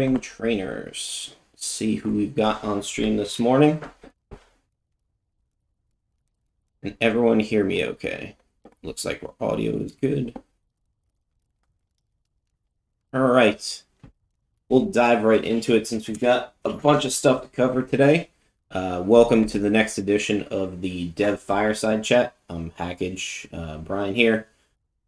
morning, trainers. Let's see who we've got on stream this morning. Can everyone hear me okay? Looks like our audio is good. All right. We'll dive right into it since we've got a bunch of stuff to cover today. Welcome to the next edition of the Dev Fireside Chat. I'm Package Brian here.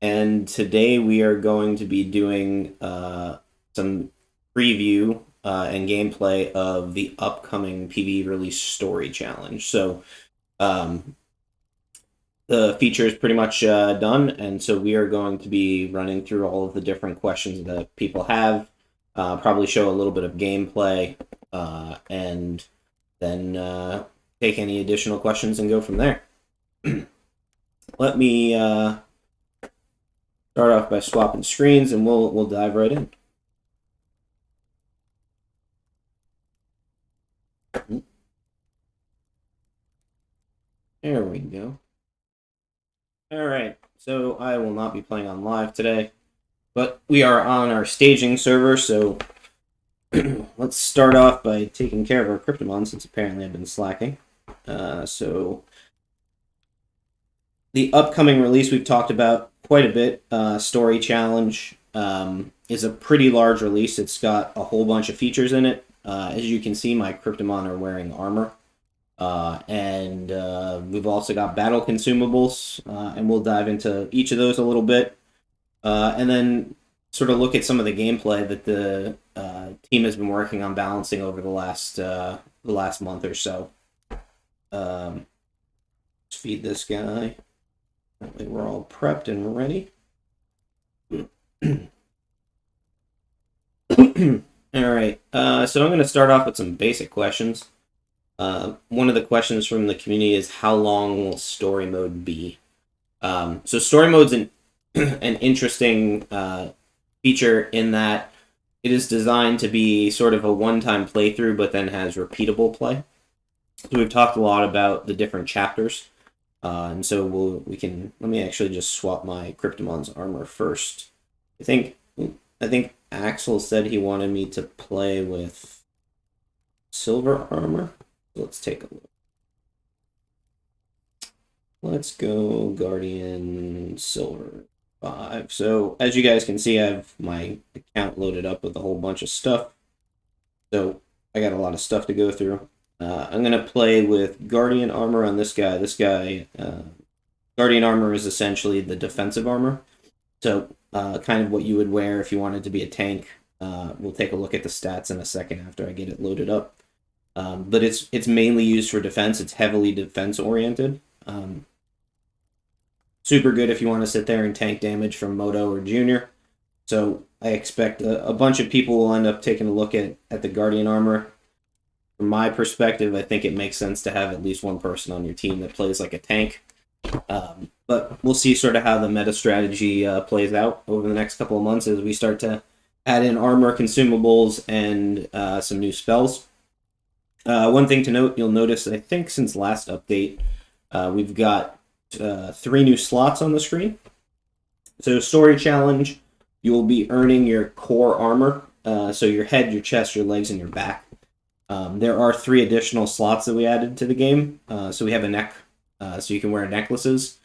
And today we are going to be doing some preview and gameplay of the upcoming PvE release story challenge. So the feature is pretty much done, and so we are going to be running through all of the different questions that people have, probably show a little bit of gameplay, and then take any additional questions and go from there. Let me start off by swapping screens, and we'll dive right in. There we go. All right, so I will not be playing on live today, but we are on our staging server, so let's start off by taking care of our Cryptomon, since apparently I've been slacking. So the upcoming release we've talked about quite a bit. Story Challenge is a pretty large release. It's got a whole bunch of features in it. As you can see, my Cryptomon are wearing armor. And we've also got battle consumables, and we'll dive into each of those a little bit, and then sort of look at some of the gameplay that the team has been working on balancing over the last month or so. Let's feed this guy. That way we're all prepped and ready. All right, so I'm going to start off with some basic questions. One of the questions from the community is, how long will story mode be? So story mode's an interesting feature in that it is designed to be sort of a one-time playthrough, but then has repeatable play. So we've talked a lot about the different chapters, and so let me actually just swap my Cryptomon's armor first. I think Axel said he wanted me to play with silver armor. Let's take a look. Let's go Guardian Silver 5. So as you guys can see, I have my account loaded up with a whole bunch of stuff. So I got a lot of stuff to go through. I'm going to play with Guardian Armor on this guy. This guy, Guardian Armor is essentially the defensive armor. So kind of what you would wear if you wanted to be a tank. We'll take a look at the stats in a second after I get it loaded up. But it's mainly used for defense. It's heavily defense oriented. Super good if you want to sit there and tank damage from Moto or Junior. So I expect a bunch of people will end up taking a look at the Guardian Armor. From my perspective, I think it makes sense to have at least one person on your team that plays like a tank. But we'll see sort of how the meta strategy plays out over the next couple of months as we start to add in armor, consumables, and some new spells. One thing to note, you'll notice, I think since last update, we've got 3 new slots on the screen. So Story Challenge, you will be earning your core armor, so your head, your chest, your legs, and your back. There are 3 additional slots that we added to the game. So we have a neck, so you can wear necklaces.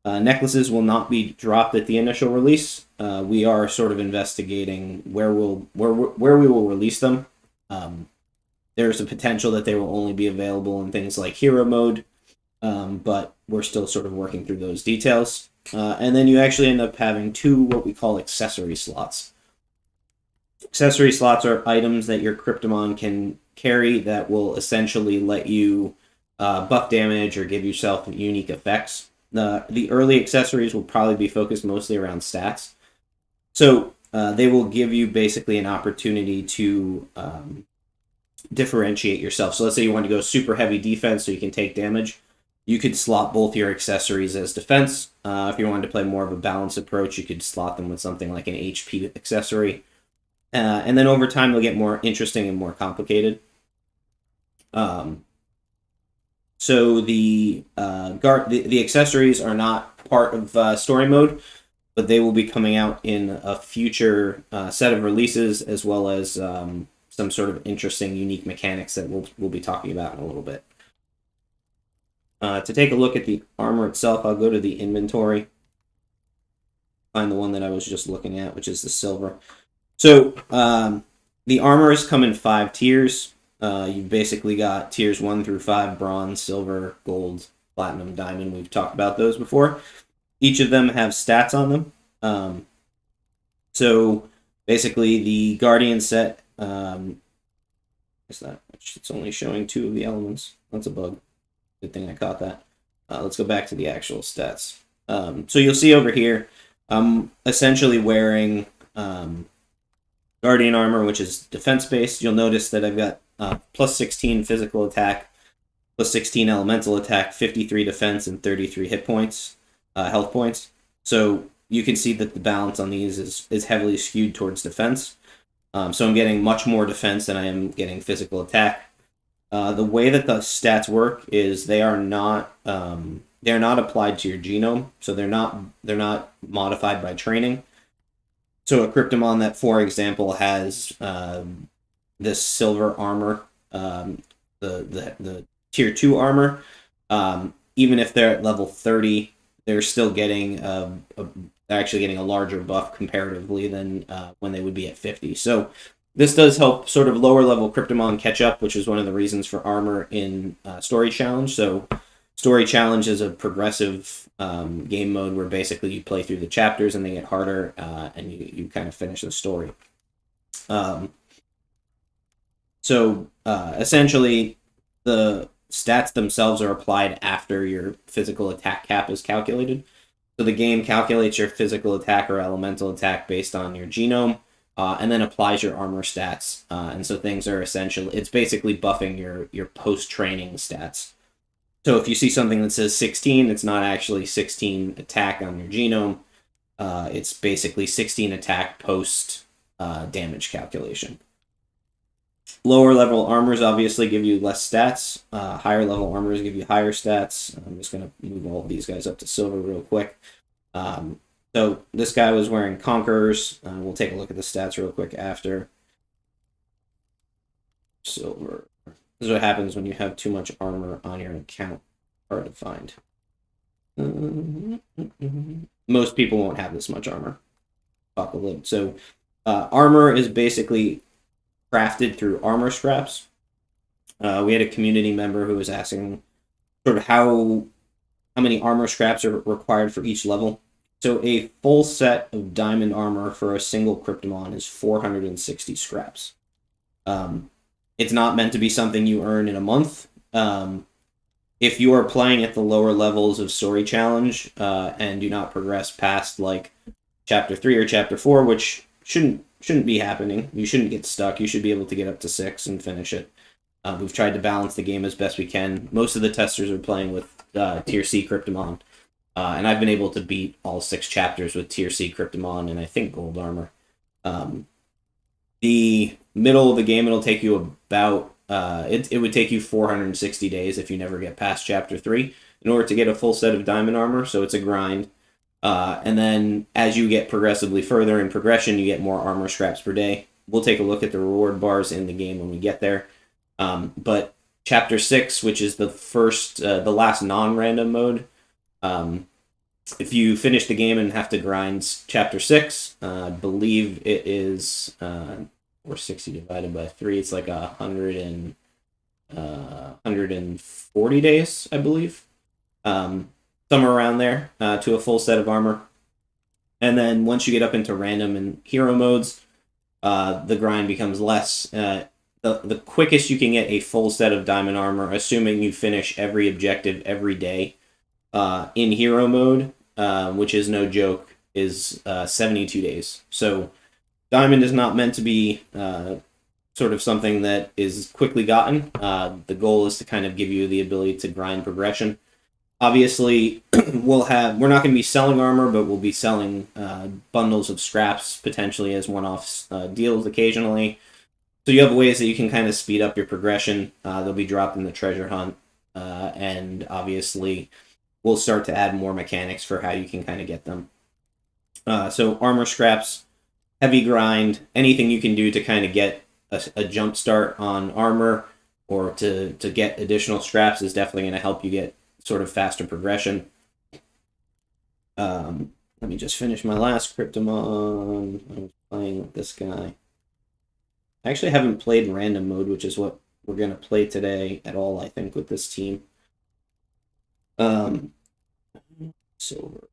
Necklaces will not be dropped at the initial release. We are sort of investigating where we will release them. There's a potential that they will only be available in things like hero mode, but we're still sort of working through those details. And then you actually end up having 2 what we call accessory slots. Accessory slots are items that your Cryptomon can carry that will essentially let you buff damage or give yourself unique effects. The early accessories will probably be focused mostly around stats. So they will give you basically an opportunity to differentiate yourself. So let's say you want to go super heavy defense so you can take damage. You could slot both your accessories as defense. If you wanted to play more of a balanced approach, you could slot them with something like an HP accessory. And then over time, they'll get more interesting and more complicated. So the accessories are not part of story mode. but they will be coming out in a future set of releases, as well as some sort of interesting, unique mechanics that we'll be talking about in a little bit. To take a look at the armor itself, I'll go to the inventory, find the one that I was just looking at, which is the silver. So the armors come in 5 tiers. You've basically got tiers 1 through 5: bronze, silver, gold, platinum, diamond. We've talked about those before. Each of them have stats on them. So basically, the Guardian set, it's only showing 2 of the elements. That's a bug. Good thing I caught that. Let's go back to the actual stats. So you'll see over here, I'm essentially wearing Guardian armor, which is defense based. You'll notice that I've got plus 16 physical attack, plus 16 elemental attack, 53 defense, and 33 hit points, health points. So you can see that the balance on these is heavily skewed towards defense. So I'm getting much more defense than I am getting physical attack. The way that the stats work is they are not applied to your genome, so they're not modified by training. So a Cryptomon that, for example, has this silver armor, the tier 2 armor, even if they're at level 30, they're still getting they're actually getting a larger buff comparatively than when they would be at 50. So this does help sort of lower level Cryptomon catch up, which is one of the reasons for armor in Story Challenge. So Story Challenge is a progressive game mode where basically you play through the chapters and they get harder, and you kind of finish the story. So essentially, the stats themselves are applied after your physical attack cap is calculated. So the game calculates your physical attack or elemental attack based on your genome, and then applies your armor stats. And so things are essentially, it's basically buffing your post-training stats. So if you see something that says 16, it's not actually 16 attack on your genome. It's basically 16 attack post damage calculation. Lower level armors obviously give you less stats. Higher level armors give you higher stats. I'm just going to move all of these guys up to silver real quick. So this guy was wearing Conquerors. We'll take a look at the stats real quick after. Silver. This is what happens when you have too much armor on your account. Hard to find. Most people won't have this much armor. Pop a lid. So armor is basically crafted through armor scraps. We had a community member who was asking sort of how many armor scraps are required for each level. So a full set of diamond armor for a single Cryptomon is 460 scraps. It's not meant to be something you earn in a month. If you are playing at the lower levels of Story Challenge and do not progress past like Chapter 3 or Chapter 4, which shouldn't be happening. You shouldn't get stuck. You should be able to get up to 6 and finish it. We've tried to balance the game as best we can. Most of the testers are playing with Tier C Cryptomon, and I've been able to beat all 6 chapters with Tier C Cryptomon and I think Gold Armor. The middle of the game, it'll take you about it would take you 460 days if you never get past Chapter 3 in order to get a full set of diamond armor, so it's a grind. And then as you get progressively further in progression, you get more armor scraps per day. We'll take a look at the reward bars in the game when we get there. But Chapter 6, which is the last non-random mode, if you finish the game and have to grind Chapter 6, I believe it is, or 60 divided by 3, it's like 140 days, I believe. Somewhere around there, to a full set of armor. And then once you get up into random and hero modes, the grind becomes less. The quickest you can get a full set of diamond armor, assuming you finish every objective every day, in hero mode, which is no joke, is 72 days. So diamond is not meant to be sort of something that is quickly gotten. The goal is to kind of give you the ability to grind progression. Obviously, we're not going to be selling armor, but we'll be selling bundles of scraps, potentially as one-off deals occasionally. So you have ways that you can kind of speed up your progression. They'll be dropped in the treasure hunt. And obviously, we'll start to add more mechanics for how you can kind of get them. So armor scraps, heavy grind, anything you can do to kind of get a jump start on armor or to get additional scraps is definitely going to help you get sort of faster progression. Let me just finish my last Cryptomon. I was playing with this guy. I actually haven't played random mode, which is what we're going to play today at all, I think, with this team. Silver.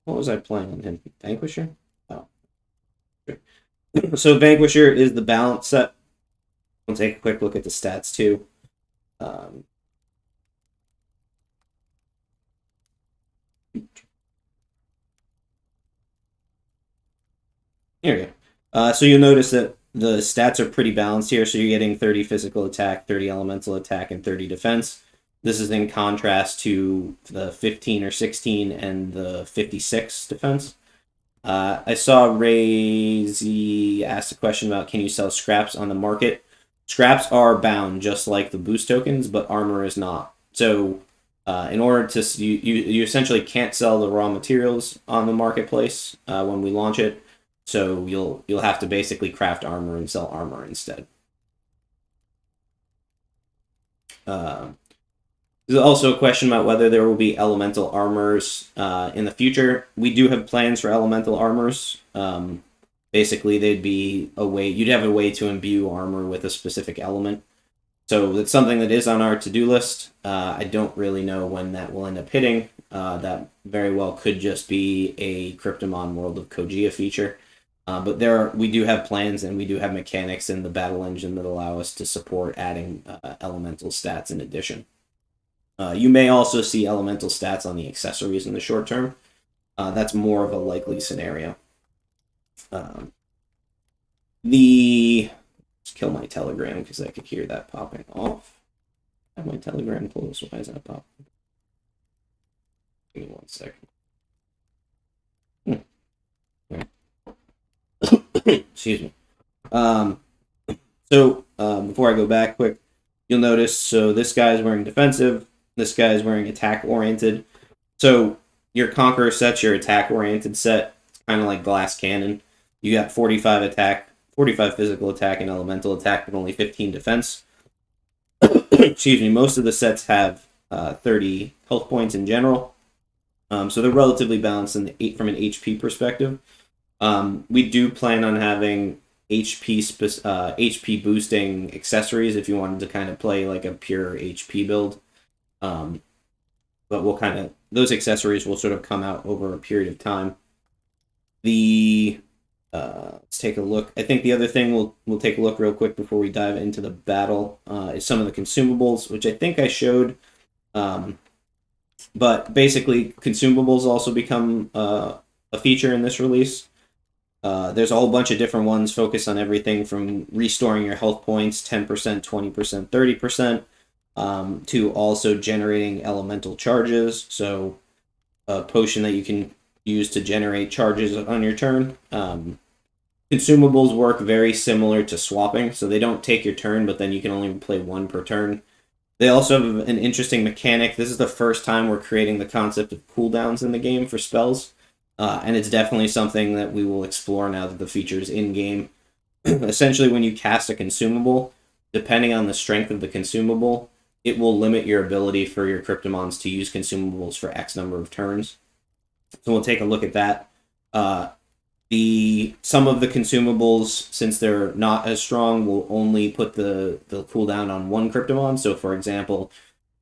What was I playing on him? Vanquisher? Oh. So Vanquisher is the balance set. We'll take a quick look at the stats too. Here we go. So you'll notice that the stats are pretty balanced here. So you're getting 30 physical attack, 30 elemental attack, and 30 defense. This is in contrast to the 15 or 16 and the 56 defense. I saw Ray asked a question about can you sell scraps on the market. Scraps are bound just like the boost tokens, but armor is not. So in order to you essentially can't sell the raw materials on the marketplace when we launch it. So you'll have to basically craft armor and sell armor instead. There's also a question about whether there will be elemental armors in the future. We do have plans for elemental armors. Basically, they'd be a way you'd have a way to imbue armor with a specific element. So it's something that is on our to-do list. I don't really know when that will end up hitting. That very well could just be a Cryptomon World of Kogia feature. But we do have plans and we do have mechanics in the battle engine that allow us to support adding elemental stats in addition. You may also see elemental stats on the accessories in the short term. That's more of a likely scenario. Let's kill my telegram because I could hear that popping off. I have my telegram closed. Why is that popping? Give me 1 second. Excuse me. So before I go back quick, you'll notice, so this guy's wearing defensive, this guy's wearing attack oriented. So your Conqueror set's your attack oriented set. It's kind of like Glass Cannon. You got 45 attack, 45 physical attack and elemental attack, but only 15 defense. Excuse me. Most of the sets have 30 health points in general. So they're relatively balanced from an HP perspective. We do plan on having HP boosting accessories if you wanted to kind of play like a pure HP build. But those accessories will sort of come out over a period of time. Let's take a look. I think the other thing we'll take a look real quick before we dive into the battle is some of the consumables, which I think I showed. But basically, consumables also become a feature in this release. There's a whole bunch of different ones focused on everything from restoring your health points 10%, 20%, 30%, to also generating elemental charges. So a potion that you can use to generate charges on your turn. Consumables work very similar to swapping, so they don't take your turn, but then you can only play one per turn. They also have an interesting mechanic. This is the first time we're creating the concept of cooldowns in the game for spells. And it's definitely something that we will explore now that the feature is in-game. Essentially, when you cast a consumable, depending on the strength of the consumable, it will limit your ability for your Cryptomons to use consumables for X number of turns. So we'll take a look at that. Some of the consumables, since they're not as strong, will only put the cooldown on one Cryptomon. So, for example,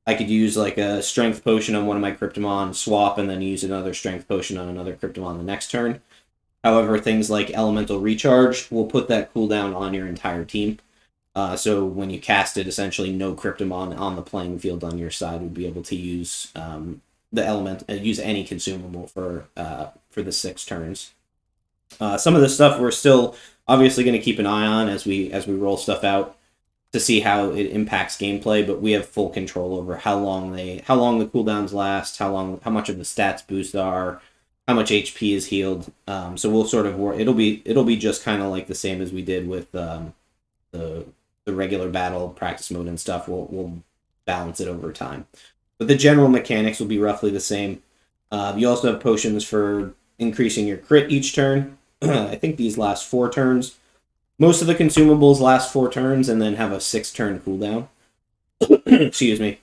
I could use like a strength potion on one of my Cryptomon, swap, and then use another strength potion on another Cryptomon the next turn. However, things like elemental recharge will put that cooldown on your entire team. So when you cast it, essentially no Cryptomon on the playing field on your side would be able to use use any consumable for the 6 turns. Some of the stuff we're still obviously going to keep an eye on as we roll stuff out to see how it impacts gameplay, but we have full control over how long the cooldowns last, how much of the stats boost are, how much HP is healed. So we'll sort of it'll be just kind of like the same as we did with the regular battle practice mode and stuff. We'll balance it over time, but the general mechanics will be roughly the same. You also have potions for increasing your crit each turn. I think these last 4 turns. Most of the consumables last 4 turns and then have a 6-turn cooldown. Excuse me.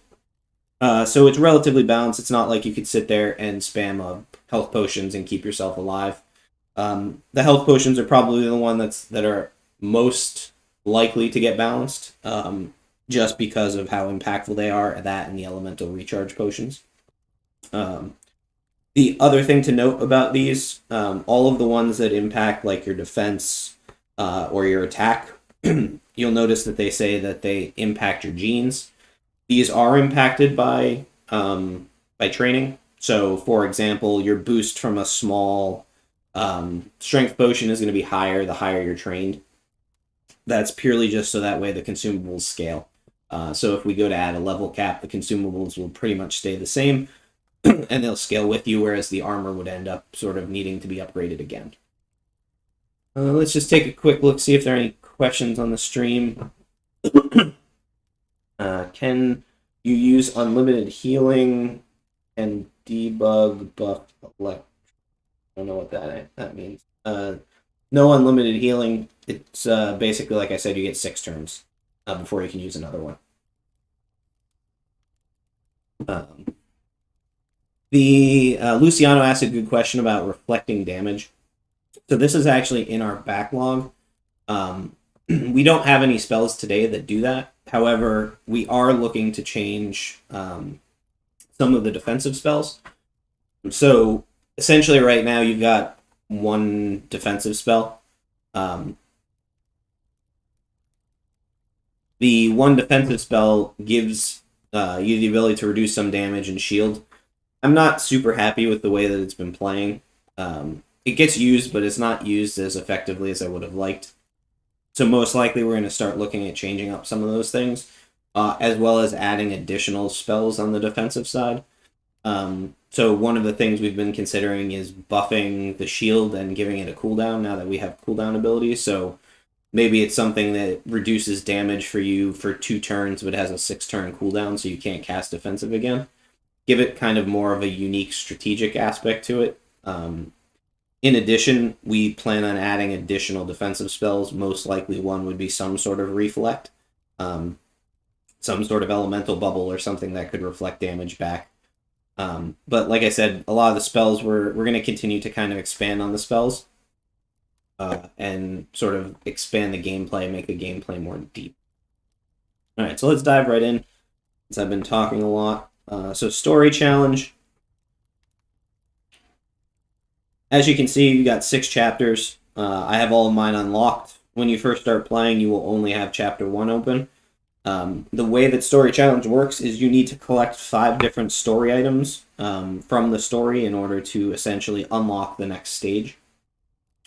So it's relatively balanced. It's not like you could sit there and spam health potions and keep yourself alive. The health potions are probably the one that are most likely to get balanced, just because of how impactful they are. That and the elemental recharge potions. The other thing to note about these, all of the ones that impact like your defense or your attack, you'll notice that they say that they impact your genes. These are impacted by training. So, for example, your boost from a small strength potion is going to be higher the higher you're trained. That's purely just so that way the consumables scale. So if we go to add a level cap, the consumables will pretty much stay the same, and they'll scale with you, whereas the armor would end up sort of needing to be upgraded again. Let's just take a quick look, see if there are any questions on the stream. Can you use unlimited healing and debug buff elect? I don't know what that means. No unlimited healing. It's basically, like I said, you get 6 turns before you can use another one. Luciano asked a good question about reflecting damage. So this is actually in our backlog. We don't have any spells today that do that. However, we are looking to change some of the defensive spells. So essentially right now you've got one defensive spell. The one defensive spell gives you the ability to reduce some damage and shield. I'm not super happy with the way that it's been playing. It gets used, but it's not used as effectively as I would have liked. So most likely we're going to start looking at changing up some of those things, as well as adding additional spells on the defensive side. So one of the things we've been considering is buffing the shield and giving it a cooldown now that we have cooldown abilities. So maybe it's something that reduces damage for you for 2 turns, but has a 6-turn cooldown, so you can't cast defensive again. Give it kind of more of a unique strategic aspect to it. In addition, we plan on adding additional defensive spells. Most likely one would be some sort of reflect, some sort of elemental bubble or something that could reflect damage back. But like I said, a lot of the spells, we're going to continue to kind of expand on the spells and sort of expand the gameplay, make the gameplay more deep. All right, so let's dive right in, since I've been talking a lot. So story challenge. As you can see, you got 6 chapters. I have all of mine unlocked. When you first start playing, you will only have chapter 1 open. The way that story challenge works is you need to collect 5 different story items from the story in order to essentially unlock the next stage.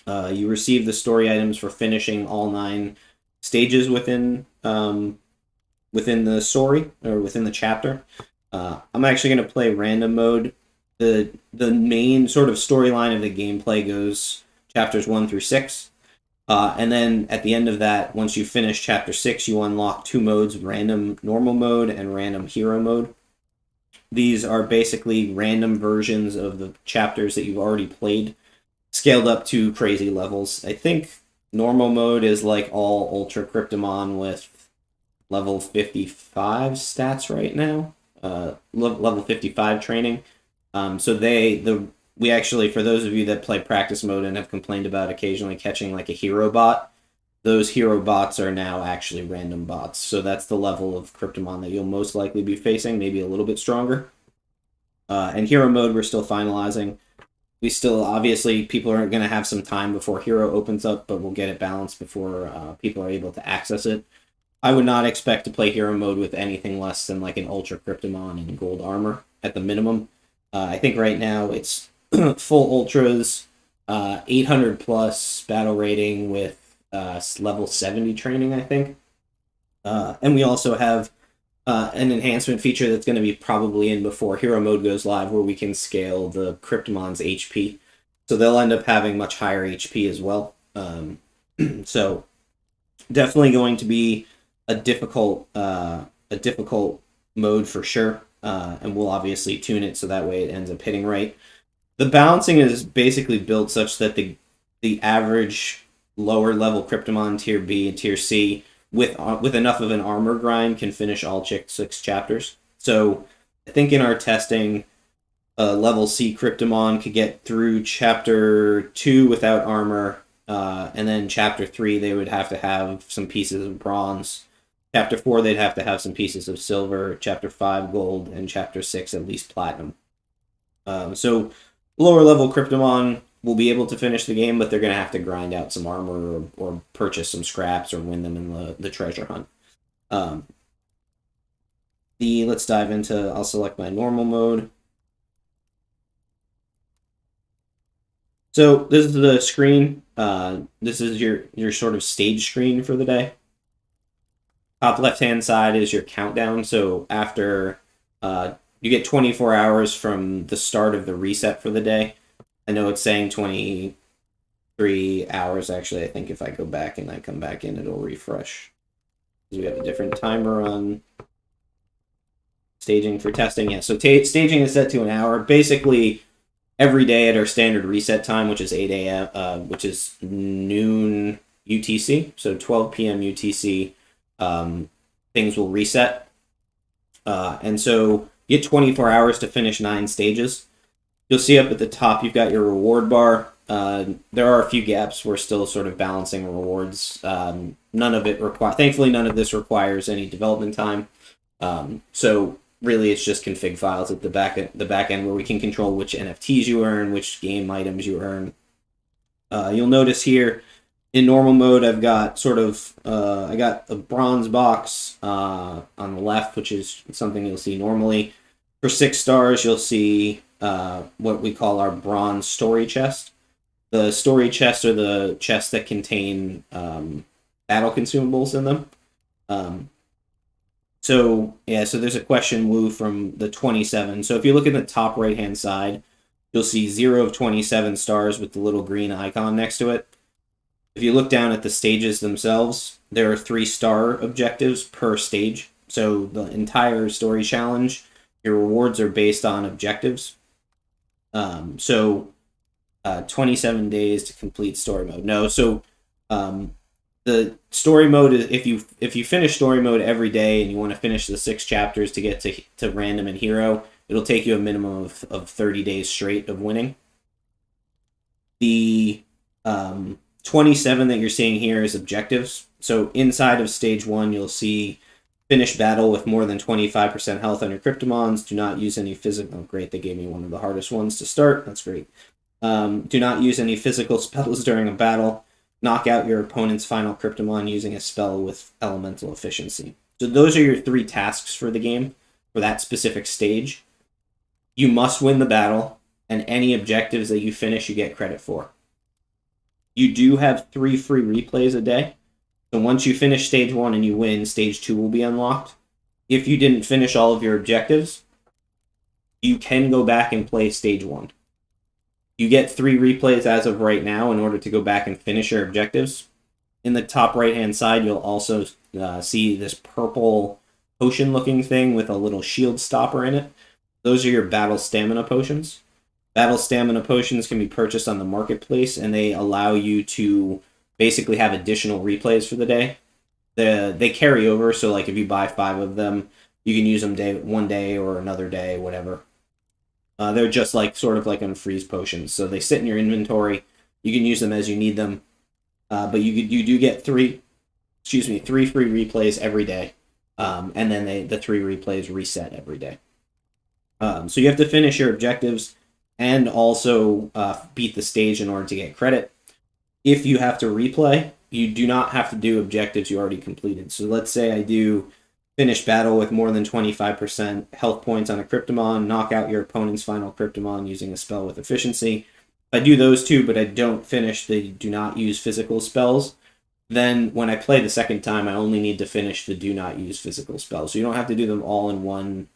You receive the story items for finishing all 9 stages within the story or within the chapter. I'm actually going to play random mode. The main sort of storyline of the gameplay goes chapters 1 through 6. And then at the end of that, once you finish chapter 6, you unlock 2 modes, random normal mode and random hero mode. These are basically random versions of the chapters that you've already played, scaled up to crazy levels. I think normal mode is like all Ultra Cryptomon with level 55 stats right now, level 55 training. So we actually, for those of you that play practice mode and have complained about occasionally catching like a hero bot, those hero bots are now actually random bots. So that's the level of Cryptomon that you'll most likely be facing, maybe a little bit stronger. And hero mode, we're still finalizing. We still, obviously, people are going to have some time before hero opens up, but we'll get it balanced before people are able to access it. I would not expect to play hero mode with anything less than like an Ultra Cryptomon and gold armor at the minimum. I think right now it's full ultras, 800 plus battle rating with level 70 training, I think. And we also have an enhancement feature that's going to be probably in before hero mode goes live, where we can scale the Cryptomon's HP. So they'll end up having much higher HP as well. So definitely going to be a difficult mode for sure. and we'll obviously tune it so that way it ends up hitting right. The balancing is basically built such that the average lower level Cryptomon tier B and tier C with enough of an armor grind can finish all 6 chapters. So I think in our testing, level C Cryptomon could get through chapter 2 without armor, and then chapter 3 they would have to have some pieces of bronze. Chapter 4 they'd have to have some pieces of silver. Chapter 5 gold, and chapter 6 at least platinum. So lower level Cryptomon will be able to finish the game, but they're going to have to grind out some armor or purchase some scraps or win them in the treasure hunt. Let's dive into. I'll select my normal mode. So this is the screen. This is your sort of stage screen for the day. Top left hand side is your countdown. So after you get 24 hours from the start of the reset for the day. I know it's saying 23 hours. Actually, I think if I go back and I come back in, it'll refresh. We have a different timer on staging for testing. Yeah, so staging is set to an hour. Basically, every day at our standard reset time, which is 8 a.m., which is noon UTC, so 12 p.m. UTC, things will reset. And so you get 24 hours to finish 9 stages. You'll see up at the top, you've got your reward bar. There are a few gaps. We're still sort of balancing rewards. Thankfully, none of this requires any development time. So really, it's just config files at the back end where we can control which NFTs you earn, which game items you earn. You'll notice here in normal mode, I've got I got a bronze box on the left, which is something you'll see normally. For 6 stars, you'll see what we call our bronze story chest. The story chests are the chests that contain battle consumables in them. So there's a question, Lou, from the 27. So if you look at the top right-hand side, you'll see 0 of 27 stars with the little green icon next to it. If you look down at the stages themselves, there are 3-star objectives per stage. So the entire story challenge, your rewards are based on objectives. 27 days to complete story mode. No, so the story mode is if you finish story mode every day and you want to finish the 6 chapters to get to random and hero, it'll take you a minimum of 30 days straight of winning. The 27 that you're seeing here is objectives. So inside of stage 1, you'll see finish battle with more than 25% health on your Cryptomons. Do not use any physical... Oh, great, they gave me one of the hardest ones to start. That's great. Do not use any physical spells during a battle. Knock out your opponent's final Cryptomon using a spell with elemental efficiency. So those are your 3 tasks for the game, for that specific stage. You must win the battle, and any objectives that you finish, you get credit for. You do have 3 free replays a day. So once you finish stage 1 and you win, stage 2 will be unlocked. If you didn't finish all of your objectives, you can go back and play stage 1. You get 3 replays as of right now in order to go back and finish your objectives. In the top right-hand side, you'll also see this purple potion-looking thing with a little shield stopper in it. Those are your battle stamina potions. Battle stamina potions can be purchased on the marketplace, and they allow you to basically have additional replays for the day. They carry over, so like if you buy 5 of them, you can use them one day or another day, whatever. They're just sort of like unfreeze potions, so they sit in your inventory. You can use them as you need them, but you do get 3 free replays every day, and then the 3 replays reset every day. So you have to finish your objectives and also beat the stage in order to get credit. If you have to replay, you do not have to do objectives you already completed. So let's say I do finish battle with more than 25% health points on a Cryptomon, knock out your opponent's final Cryptomon using a spell with efficiency. If I do those 2, but I don't finish the do not use physical spells, then when I play the second time, I only need to finish the do not use physical spells. So you don't have to do them all in one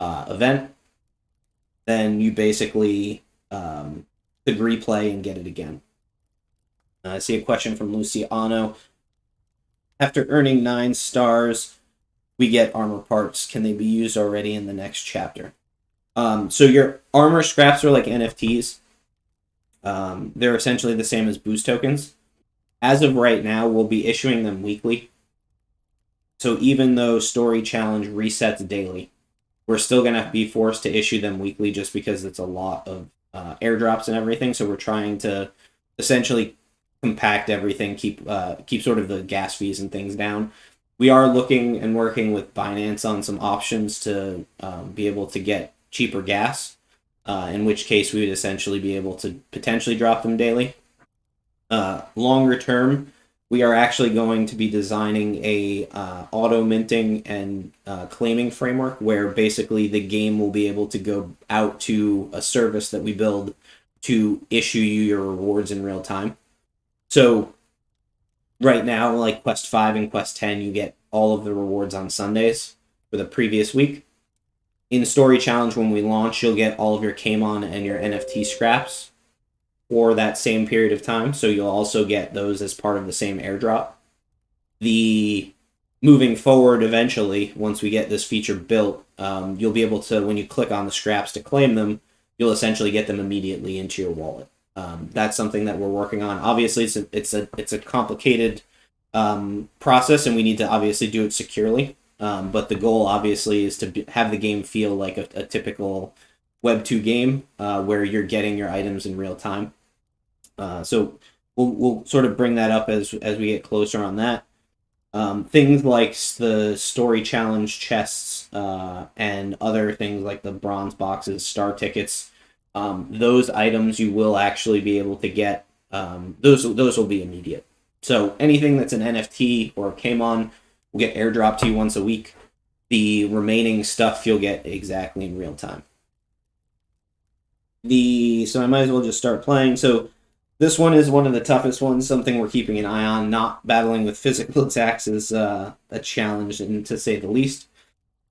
event. Then you basically could replay and get it again. I see a question from Luciano. After earning 9 stars, we get armor parts. Can they be used already in the next chapter? So your armor scraps are like NFTs. They're essentially the same as boost tokens. As of right now, we'll be issuing them weekly. So even though Story Challenge resets daily, we're still going to be forced to issue them weekly just because it's a lot of airdrops and everything. So we're trying to essentially compact everything, keep sort of the gas fees and things down. We are looking and working with Binance on some options to be able to get cheaper gas, in which case we would essentially be able to potentially drop them daily. Longer term, we are actually going to be designing a auto minting and claiming framework where basically the game will be able to go out to a service that we build to issue you your rewards in real time. So right now, like Quest 5 and Quest 10, you get all of the rewards on Sundays for the previous week. In Story Challenge, when we launch, you'll get all of your Kamon and your NFT scraps for that same period of time. So you'll also get those as part of the same airdrop. The moving forward, eventually, once we get this feature built, you'll be able to, when you click on the scraps to claim them, you'll essentially get them immediately into your wallet. That's something that we're working on. Obviously, it's a complicated process, and we need to obviously do it securely. But the goal, obviously, is to have the game feel like a typical Web 2 game where you're getting your items in real time. So we'll sort of bring that up as we get closer on that. Things like the Story Challenge chests and other things like the bronze boxes, star tickets, those items you will actually be able to get. Those will be immediate. So anything that's an NFT or Kamon will get airdropped to you once a week. The remaining stuff you'll get exactly in real time. So I might as well just start playing. So this one is one of the toughest ones, something we're keeping an eye on. Not battling with physical attacks is a challenge, and to say the least.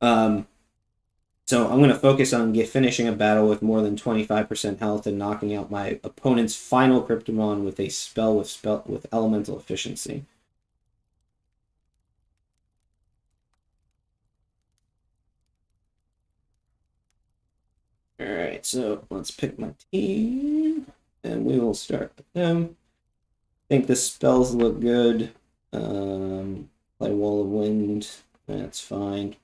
So I'm going to focus on finishing a battle with more than 25% health and knocking out my opponent's final Cryptomon with a spell with elemental efficiency. Alright, so let's pick my team, and we will start with them. I think the spells look good. Play Wall of Wind, that's fine.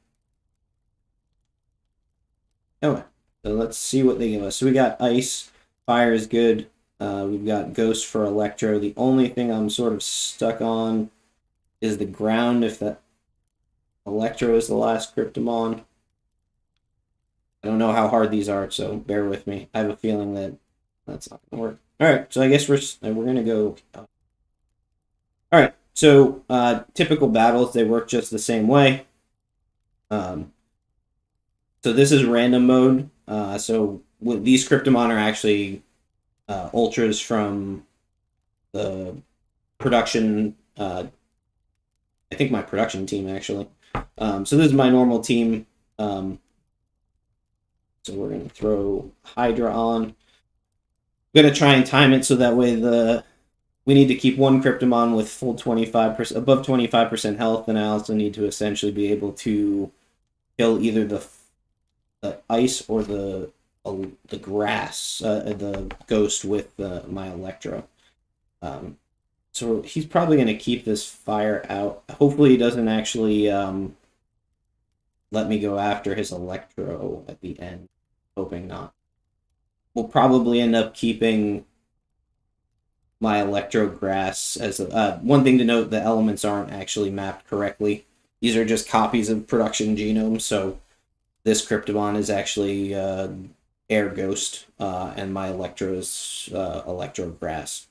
Okay, so let's see what they give us. So we got Ice, Fire is good. We've got Ghost for Electro. The only thing I'm sort of stuck on is the ground, if that Electro is the last Cryptomon. I don't know how hard these are, so bear with me. I have a feeling that that's not going to work. All right, so I guess we're going to go. All right, so typical battles, they work just the same way. So this is random mode. So these Cryptomon are actually ultras from the production. I think my production team actually. So this is my normal team. So we're going to throw Hydra on. I'm going to try and time it so that way we need to keep one Cryptomon with full 25%, above 25% health, and I also need to essentially be able to kill either the ice or the grass, the ghost with my Electro. So he's probably going to keep this fire out. Hopefully he doesn't actually let me go after his Electro at the end. Hoping not. We'll probably end up keeping my Electro Grass as one thing to note: the elements aren't actually mapped correctly. These are just copies of production genomes. So this Cryptomon is actually Air Ghost, and my Electro is Electro Grass.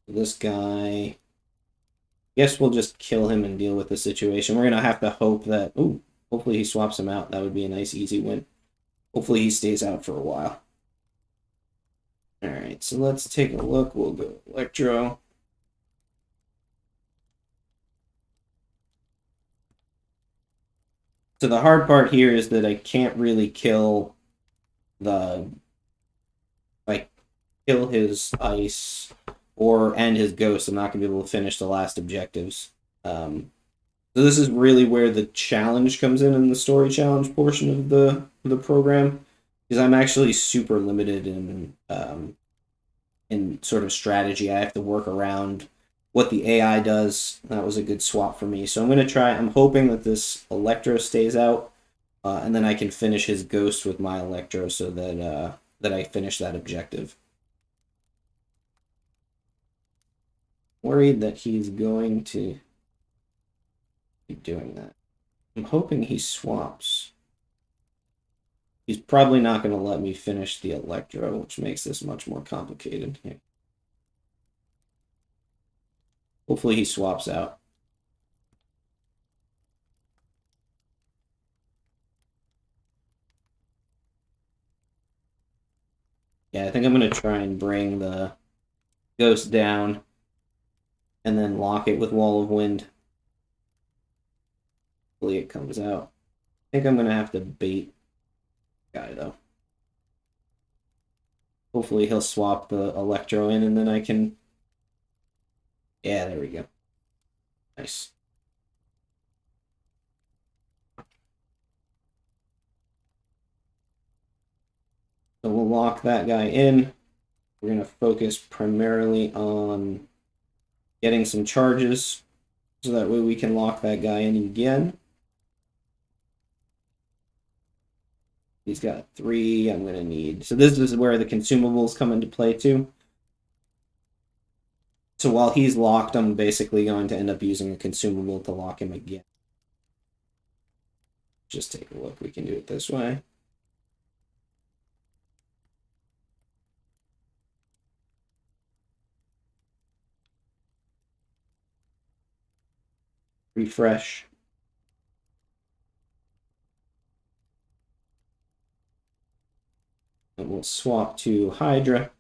This guy, guess we'll just kill him and deal with the situation. We're gonna have to hope that. Ooh. Hopefully he swaps him out. That would be a nice, easy win. Hopefully he stays out for a while. Alright, so let's take a look. We'll go Electro. So the hard part here is that I can't really kill kill his ice and his ghost. I'm not going to be able to finish the last objectives. So this is really where the challenge comes in the story challenge portion of the program, because I'm actually super limited in sort of strategy. I have to work around what the AI does. That was a good swap for me. So I'm going to try. I'm hoping that this Electro stays out, and then I can finish his Ghost with my Electro, so that I finish that objective. Worried that he's going to be doing that. I'm hoping he swaps. He's probably not going to let me finish the Electro, which makes this much more complicated. Yeah. Hopefully he swaps out. Yeah, I think I'm going to try and bring the Ghost down and then lock it with Wall of Wind. Hopefully it comes out. I think I'm going to have to bait guy, though. Hopefully he'll swap the Electro in and then I can... Yeah, there we go. Nice. So we'll lock that guy in. We're going to focus primarily on getting some charges so that way we can lock that guy in again. He's got 3 I'm going to need. So this is where the consumables come into play too. So while he's locked, I'm basically going to end up using a consumable to lock him again. Just take a look. We can do it this way. Refresh. And we'll swap to Hydra.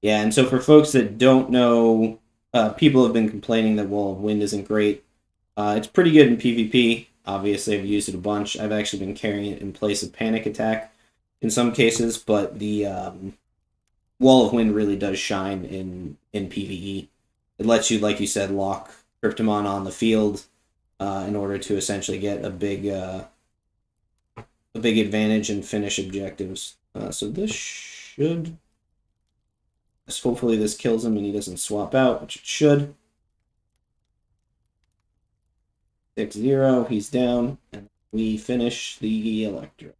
Yeah, and so for folks that don't know, people have been complaining that Wall of Wind isn't great. It's pretty good in PvP. Obviously, I've used it a bunch. I've actually been carrying it in place of Panic Attack in some cases, but the Wall of Wind really does shine in PvE. It lets you, like you said, lock Cryptomon on the field in order to essentially get a big advantage and finish objectives. So this should... Hopefully this kills him and he doesn't swap out, which it should. 6-0, he's down, and we finish the Electro.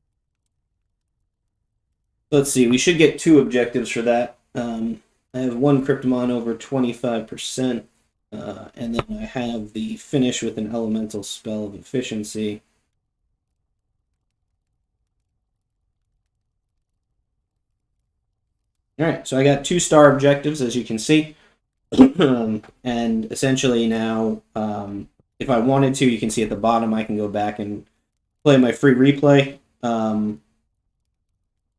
Let's see, we should get 2 objectives for that. I have 1 Cryptomon over 25%, and then I have the finish with an elemental spell of efficiency. Alright, so I got 2 star objectives, as you can see. And essentially now, if I wanted to, you can see at the bottom, I can go back and play my free replay.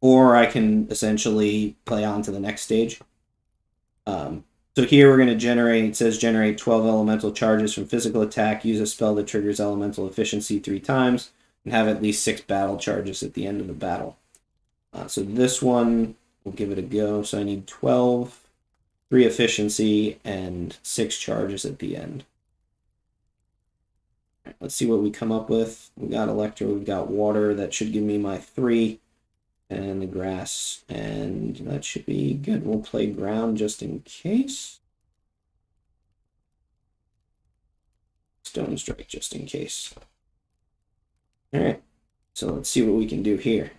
Or I can essentially play on to the next stage. So here we're going to generate, it says generate 12 elemental charges from physical attack, use a spell that triggers elemental efficiency 3 times, and have at least 6 battle charges at the end of the battle. So this one, we'll give it a go. So I need 12, 3 efficiency, and 6 charges at the end. All right, let's see what we come up with. We got Electro, we've got Water. That should give me my 3. And the grass, and that should be good. We'll play ground just in case. Stone strike just in case. All right, so let's see what we can do here.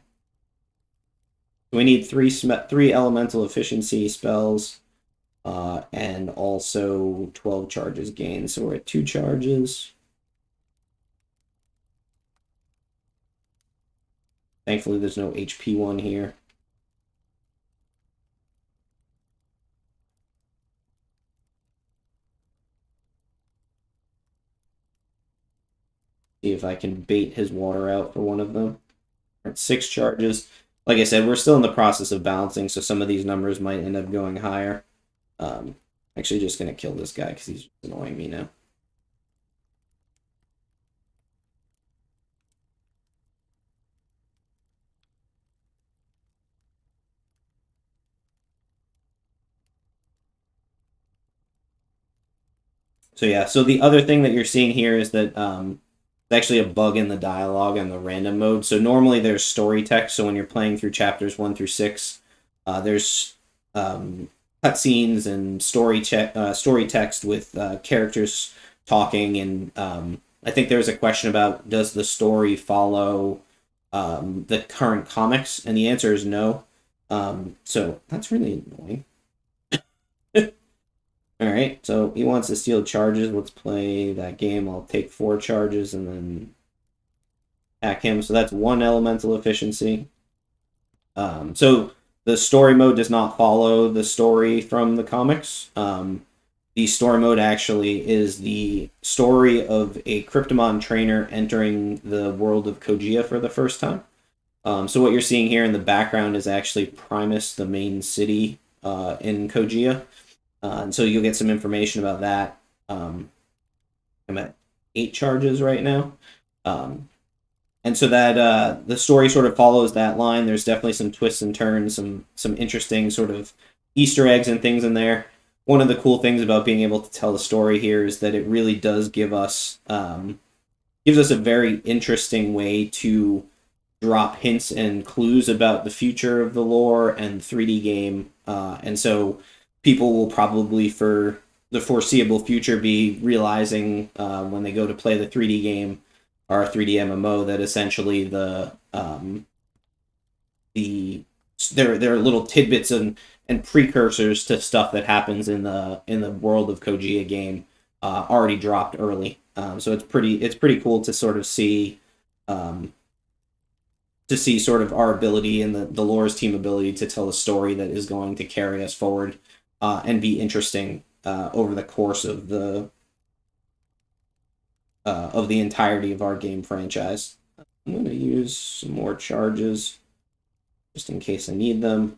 We need 3 elemental efficiency spells, and also 12 charges gained. So we're at 2 charges. Thankfully, there's no HP one here. See if I can bait his water out for one of them. We're at 6 charges. Like I said, we're still in the process of balancing, so some of these numbers might end up going higher. Actually, just going to kill this guy because he's annoying me now. So yeah, so the other thing that you're seeing here is that it's actually a bug in the dialogue on the random mode. So normally there's story text. So when you're playing through chapters 1 through 6, there's um, cutscenes and story text with characters talking. And I think there was a question about, does the story follow the current comics, and the answer is no. So that's really annoying. All right, so he wants to steal charges. Let's play that game. I'll take 4 charges and then hack him. So that's 1 elemental efficiency. So the story mode does not follow the story from the comics. The story mode actually is the story of a Cryptomon trainer entering the world of Kogia for the first time. So what you're seeing here in the background is actually Primus, the main city in Kogia. And so you'll get some information about that. I'm at 8 charges right now. And so that the story sort of follows that line. There's definitely some twists and turns, some interesting sort of Easter eggs and things in there. One of the cool things about being able to tell the story here is that it really does gives us a very interesting way to drop hints and clues about the future of the lore and 3D game. And so people will probably, for the foreseeable future, be realizing when they go to play the 3D game or 3D MMO that essentially there are little tidbits and precursors to stuff that happens in the world of Kogia game already dropped early. So it's pretty cool to sort of see sort of our ability and the lore's team ability to tell a story that is going to carry us forward and be interesting over the course of the entirety of our game franchise. I'm going to use some more charges just in case I need them.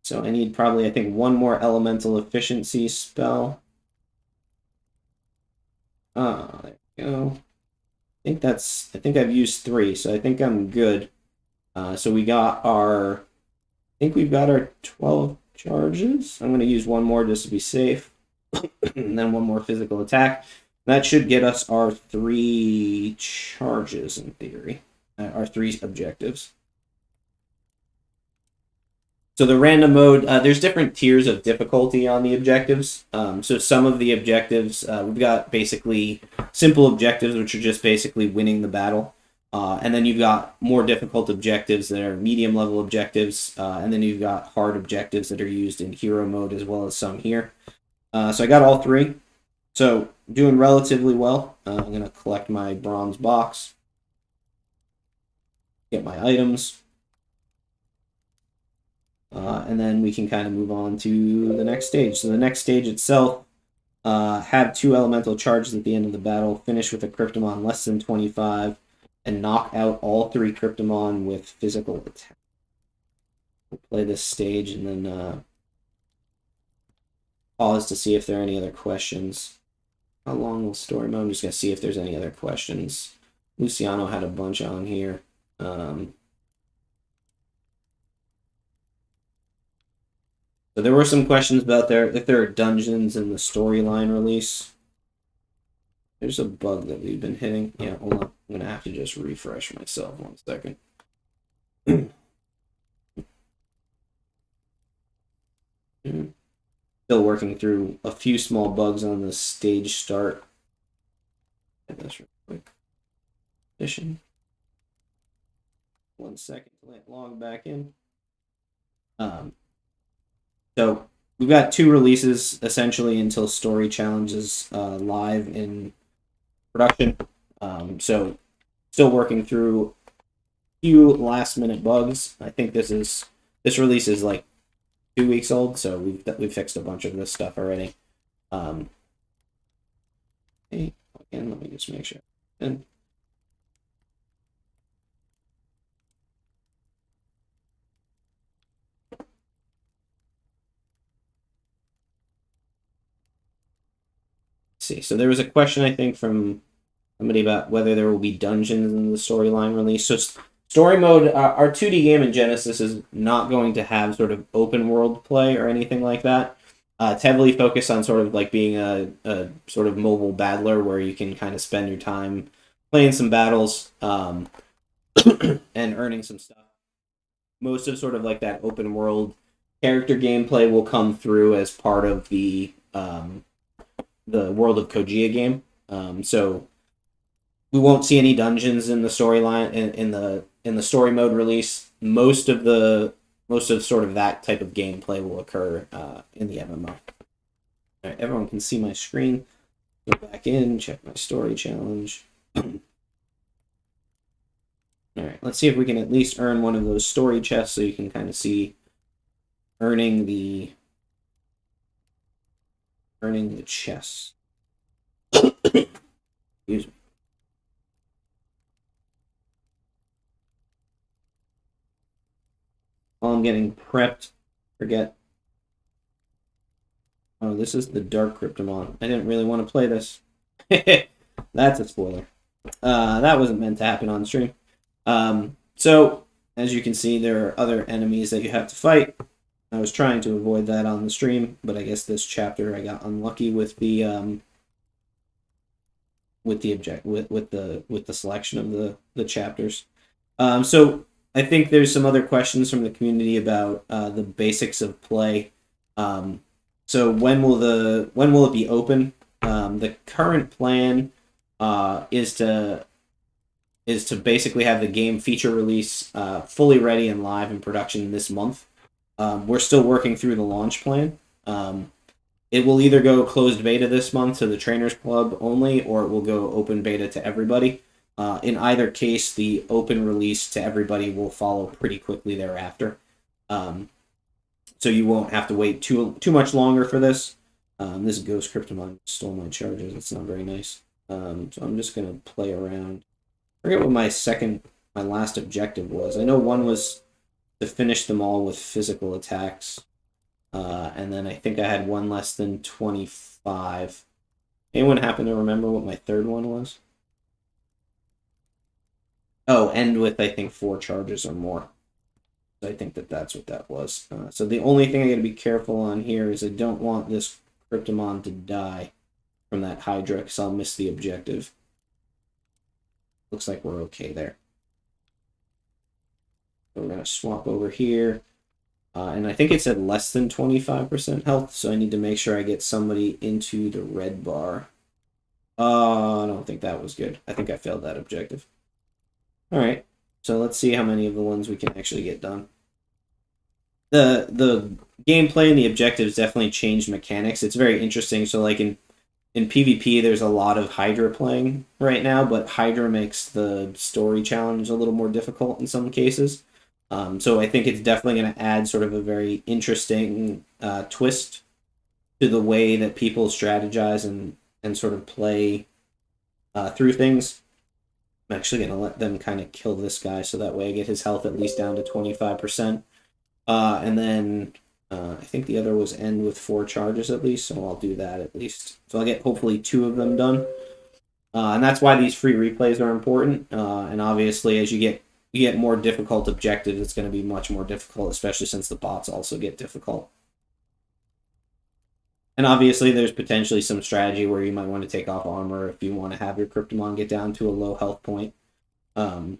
So I need probably, I think, 1 more elemental efficiency spell. There we go. I think I've used 3, so I think I'm good. So we got our, I think we've got our 12 charges. I'm going to use 1 more just to be safe. And then 1 more physical attack. That should get us our 3 charges in theory. Our 3 objectives. So the random mode, there's different tiers of difficulty on the objectives. So some of the objectives, we've got basically simple objectives, which are just basically winning the battle. And then you've got more difficult objectives that are medium level objectives. And then you've got hard objectives that are used in hero mode as well as some here. So I got all 3. So doing relatively well. I'm going to collect my bronze box. Get my items. And then we can kind of move on to the next stage. So the next stage itself, have 2 elemental charges at the end of the battle, finish with a Cryptomon less than 25, and knock out all 3 Cryptomon with physical attack. We'll play this stage and then pause to see if there are any other questions. How long will story mode? I'm just going to see if there's any other questions. Luciano had a bunch on here. So there were some questions about if there are dungeons in the storyline release. There's a bug that we've been hitting. Yeah, hold on. I'm going to have to just refresh myself 1 second. Still working through a few small bugs on the stage start. Get this real quick. Mission. 1 second to let log back in. So we've got 2 releases essentially until Story Challenge is live in production. So still working through a few last minute bugs. I think this release is like 2 weeks old, so we've fixed a bunch of this stuff already. Hey, again, let me just make sure. And see. So there was a question, I think, from somebody about whether there will be dungeons in the storyline release. So Story mode, our 2D game in Genesis is not going to have sort of open world play or anything like that. It's heavily focused on sort of like being a sort of mobile battler where you can kind of spend your time playing some battles and earning some stuff. Most of sort of like that open world character gameplay will come through as part of the World of Kogia game. So we won't see any dungeons in the storyline in the story mode release. Most of sort of that type of gameplay will occur in the MMO. All right, everyone can see my screen. Go back in, check my story challenge. All right, let's see if we can at least earn one of those story chests so you can kind of see earning the chests. Excuse me. While I'm getting prepped, forget. Oh, this is the Dark Cryptomon. I didn't really want to play this. That's a spoiler. That wasn't meant to happen on stream. So, as you can see, there are other enemies that you have to fight. I was trying to avoid that on the stream, but I guess this chapter I got unlucky with the selection of the chapters. So I think there's some other questions from the community about the basics of play. So when will it be open? The current plan is to basically have the game feature release fully ready and live in production this month. We're still working through the launch plan. It will either go closed beta this month to the Trainers Club only, or it will go open beta to everybody. In either case, the open release to everybody will follow pretty quickly thereafter. So you won't have to wait too much longer for this. This Ghost Cryptomon stole my charges. It's not very nice. So I'm just going to play around. I forget what my last objective was. I know one was to finish them all with physical attacks. And then I think I had one less than 25. Anyone happen to remember what my third one was? Oh, end with, I think, 4 charges or more. So I think that's what that was. So the only thing I got to be careful on here is I don't want this Cryptomon to die from that Hydra, because I'll miss the objective. Looks like we're okay there. So we're going to swap over here. And I think it said less than 25% health, so I need to make sure I get somebody into the red bar. I don't think that was good. I think I failed that objective. Alright, so let's see how many of the ones we can actually get done. The gameplay and the objectives definitely changed mechanics. It's very interesting. So like in PvP, there's a lot of Hydra playing right now, but Hydra makes the story challenge a little more difficult in some cases. So I think it's definitely going to add sort of a very interesting twist to the way that people strategize and sort of play through things. I'm actually going to let them kind of kill this guy so that way I get his health at least down to 25%. And then I think the other was end with 4 charges at least, so I'll do that at least. So I'll get hopefully 2 of them done. And that's why these free replays are important. And obviously, as you get more difficult objectives, it's going to be much more difficult, especially since the bots also get difficult. And obviously, there's potentially some strategy where you might want to take off armor if you want to have your Cryptomon get down to a low health point. Let's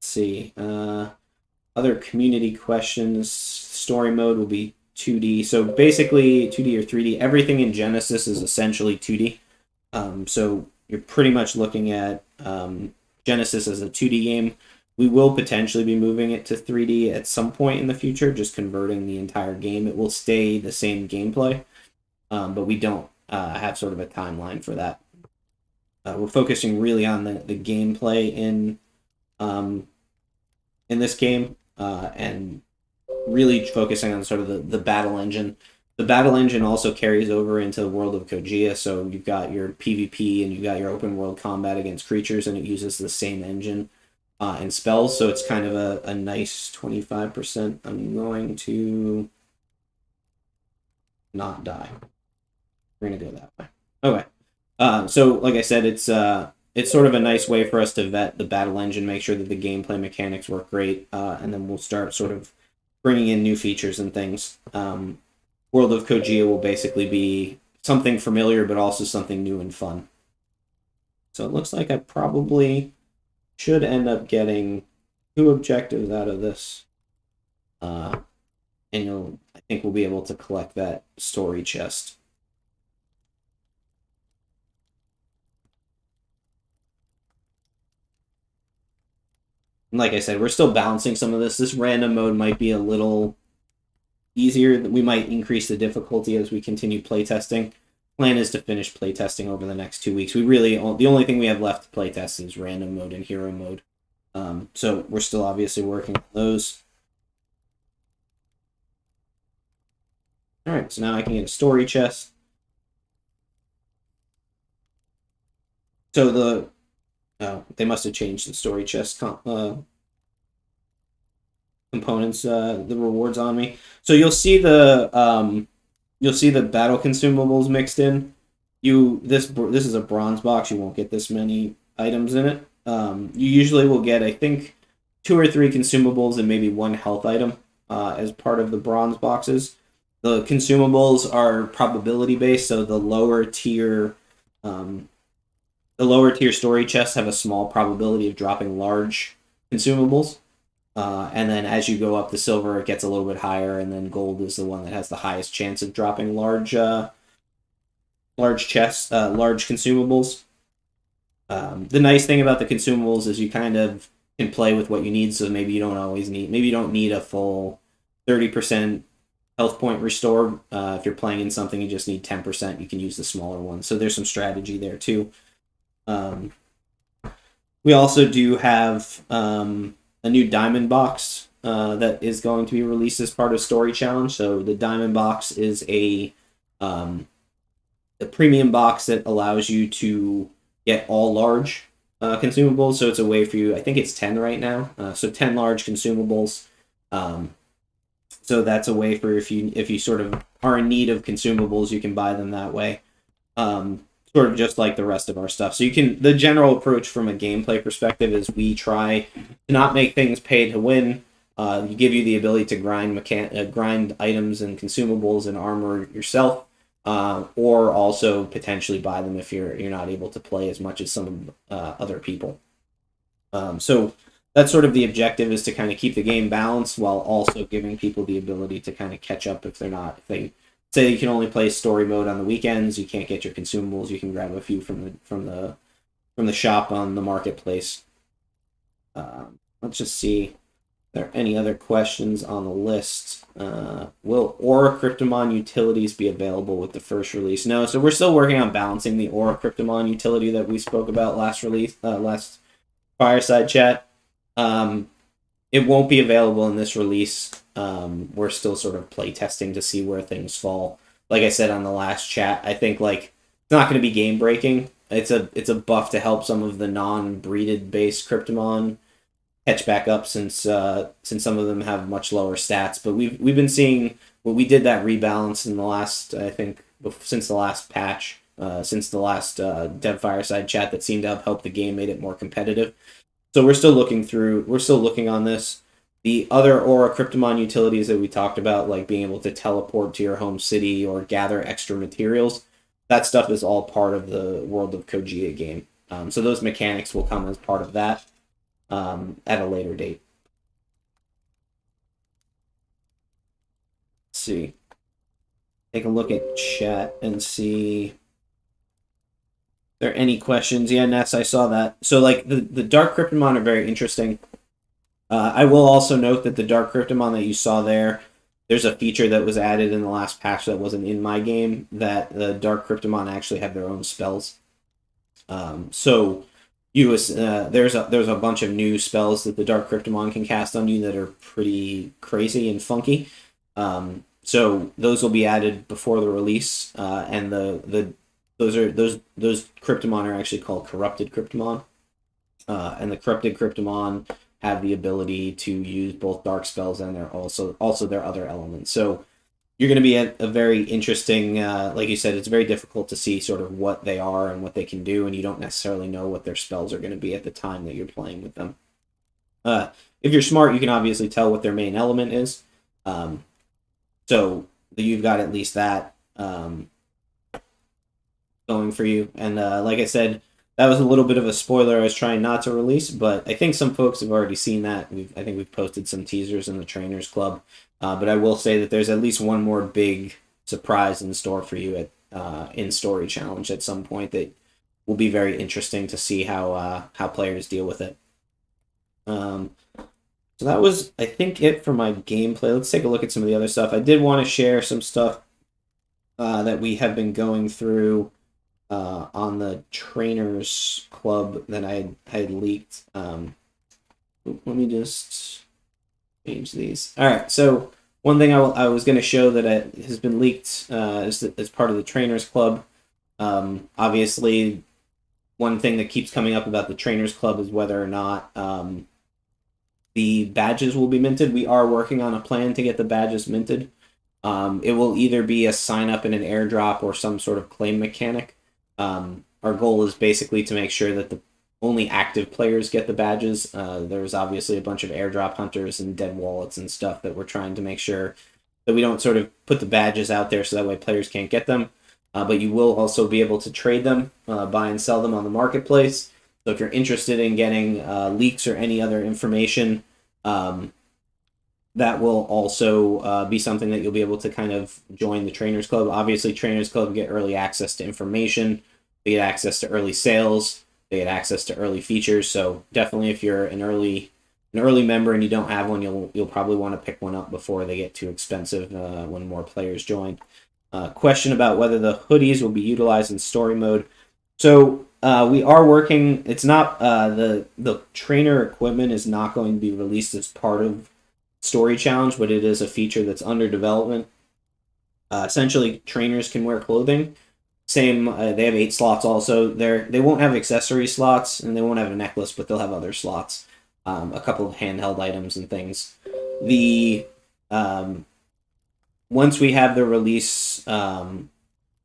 see. Other community questions. Story mode will be 2D. So basically, 2D or 3D. Everything in Genesis is essentially 2D. So you're pretty much looking at Genesis as a 2D game. We will potentially be moving it to 3D at some point in the future, just converting the entire game. It will stay the same gameplay, but we don't have sort of a timeline for that. We're focusing really on the gameplay in this game, and really focusing on sort of the battle engine. The battle engine also carries over into the world of Kogia, so you've got your PvP and you've got your open world combat against creatures, and it uses the same engine and spells, so it's kind of a nice 25%. I'm going to not die. We're going to go that way. Okay. So, like I said, it's it's sort of a nice way for us to vet the battle engine, make sure that the gameplay mechanics work great, and then we'll start sort of bringing in new features and things. World of Kogia will basically be something familiar, but also something new and fun. So it looks like I probably should end up getting 2 objectives out of this. And I think we'll be able to collect that story chest. And like I said, we're still balancing some of this. This random mode might be a little easier. We might increase the difficulty as we continue playtesting. Plan is to finish playtesting over the next 2 weeks. The only thing we have left to playtest is random mode and hero mode. So we're still obviously working on those. All right, so now I can get a story chest. So they must have changed the story chest components, the rewards on me. So you'll see the battle consumables mixed in. This is a bronze box. You won't get this many items in it. You usually will get, I think, 2 or 3 consumables and maybe 1 health item as part of the bronze boxes. The consumables are probability based, so the lower tier story chests have a small probability of dropping large consumables. And then as you go up the silver, it gets a little bit higher, and then gold is the one that has the highest chance of dropping large chests, large consumables. The nice thing about the consumables is you kind of can play with what you need, so maybe you don't need a full 30% health point restore. If you're playing in something you just need 10%, you can use the smaller one. So there's some strategy there too. We also do have a new diamond box that is going to be released as part of Story Challenge. So the diamond box is a premium box that allows you to get all large consumables. So it's a way for you. I think it's 10 right now. So 10 large consumables. So that's a way for if you sort of are in need of consumables, you can buy them that way. Sort of just like the rest of our stuff. So the general approach from a gameplay perspective is we try to not make things pay to win. You give you the ability to grind items and consumables and armor yourself, or also potentially buy them if you're not able to play as much as some other people. So that's sort of the objective, is to kind of keep the game balanced while also giving people the ability to kind of catch up if they say you can only play story mode on the weekends, you can't get your consumables, you can grab a few from the shop on the marketplace. Let's just see if there are any other questions on the list. Will Aura Cryptomon utilities be available with the first release? No, so we're still working on balancing the Aura Cryptomon utility that we spoke about last Fireside Chat. It won't be available in this release. We're still sort of play testing to see where things fall. Like I said on the last chat, I think it's not going to be game breaking. It's a buff to help some of the non-breeded based Cryptomon catch back up, since some of them have much lower stats. But we've been seeing we did that rebalance in the last, I think, since the last patch, since the last Dev Fireside Chat, that seemed to have helped the game, made it more competitive. So we're still looking on this. The other Aura Cryptomon utilities that we talked about, like being able to teleport to your home city or gather extra materials, that stuff is all part of the World of Kogia game. So those mechanics will come as part of that at a later date. Let's see. Take a look at chat and see if there are any questions. Yeah, Ness, I saw that. So the Dark Cryptomon are very interesting. I will also note that the Dark Cryptomon that you saw there's a feature that was added in the last patch that wasn't in my game, that the Dark Cryptomon actually have their own spells. So there's a bunch of new spells that the Dark Cryptomon can cast on you that are pretty crazy and funky. So those will be added before the release, and those Cryptomon are actually called Corrupted Cryptomon, and the Corrupted Cryptomon have the ability to use both dark spells and also their other elements. So you're going to be at a very interesting, like you said, it's very difficult to see sort of what they are and what they can do, and you don't necessarily know what their spells are going to be at the time that you're playing with them. Uh, if you're smart, you can obviously tell what their main element is. Um, so you've got at least that going for you. And like I said, that was a little bit of a spoiler I was trying not to release, but I think some folks have already seen that. I think we've posted some teasers in the Trainers Club. But I will say that there's at least one more big surprise in store for you at in Story Challenge at some point that will be very interesting to see how players deal with it. Um, so that was, I think, it for my gameplay. Let's take a look at some of the other stuff. I did want to share some stuff that we have been going through on the Trainers Club that I had leaked. Let me just change these. All right, so one thing I was going to show that has been leaked as part of the Trainers Club. Obviously, one thing that keeps coming up about the Trainers Club is whether or not the badges will be minted. We are working on a plan to get the badges minted. It will either be a sign up in an airdrop or some sort of claim mechanic. Our goal is basically to make sure that the only active players get the badges. There's obviously a bunch of airdrop hunters and dead wallets and stuff that we're trying to make sure that we don't sort of put the badges out there so that way players can't get them. But you will also be able to trade them, buy and sell them on the marketplace. So if you're interested in getting leaks or any other information, that will also be something that you'll be able to kind of join the Trainers Club. Obviously, Trainers Club get early access to information. They get access to early sales. They get access to early features. So definitely, if you're an early member and you don't have one, you'll probably want to pick one up before they get too expensive when more players join. Question about whether the hoodies will be utilized in story mode. So we are working. It's not the trainer equipment is not going to be released as part of Story Challenge, but it is a feature that's under development. Essentially, trainers can wear clothing. Same, they have 8 slots. Also, they won't have accessory slots and they won't have a necklace, but they'll have other slots. A couple of handheld items and things. The once we have the release of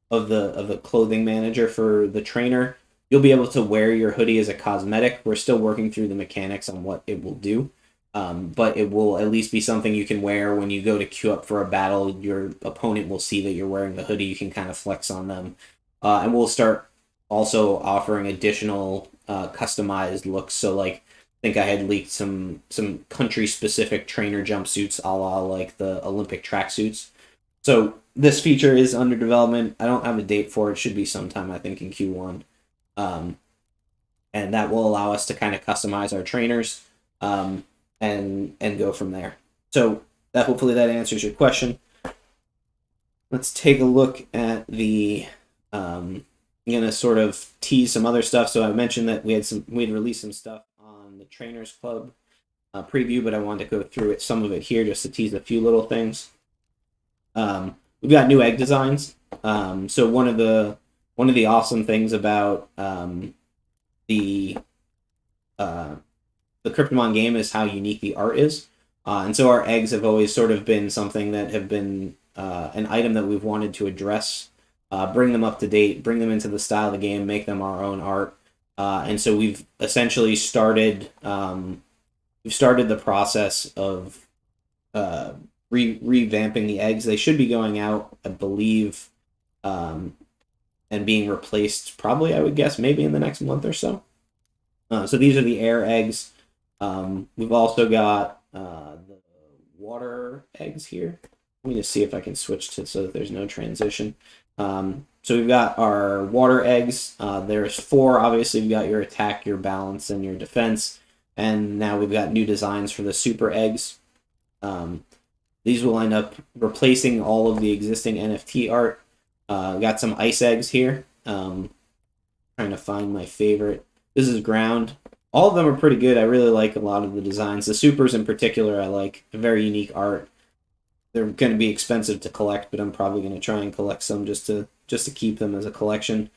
the clothing manager for the trainer, you'll be able to wear your hoodie as a cosmetic. We're still working through the mechanics on what it will do. But it will at least be something you can wear when you go to queue up for a battle. Your opponent will see that you're wearing the hoodie. You can kind of flex on them. And we'll start also offering additional customized looks. So, like, I think I had leaked some country-specific trainer jumpsuits a la like the Olympic tracksuits. So this feature is under development. I don't have a date for it. It should be sometime, I think, in Q1. And that will allow us to kind of customize our trainers. And go from there. So that hopefully that answers your question. Let's take a look at the. I'm gonna sort of tease some other stuff. So I mentioned that we had released some stuff on the Trainers Club preview, but I wanted to go through it some of it here just to tease a few little things. We've got new egg designs. So one of the awesome things about the Cryptomon game is how unique the art is. And so our eggs have always sort of been something that have been an item that we've wanted to address, bring them up to date, bring them into the style of the game, make them our own art. And so we've essentially started the process of revamping the eggs. They should be going out, I believe, and being replaced probably, I would guess, maybe in the next month or so. So these are the air eggs. We've also got the water eggs here. Let me just see if I can switch to so that there's no transition. So we've got our water eggs. There's 4. Obviously, we've got your attack, your balance, and your defense. And now we've got new designs for the super eggs. These will end up replacing all of the existing NFT art. We've got some ice eggs here. Trying to find my favorite. This is ground. All of them are pretty good. I really like a lot of the designs. The supers in particular, I like. Very unique art. They're going to be expensive to collect, but I'm probably going to try and collect some just to keep them as a collection.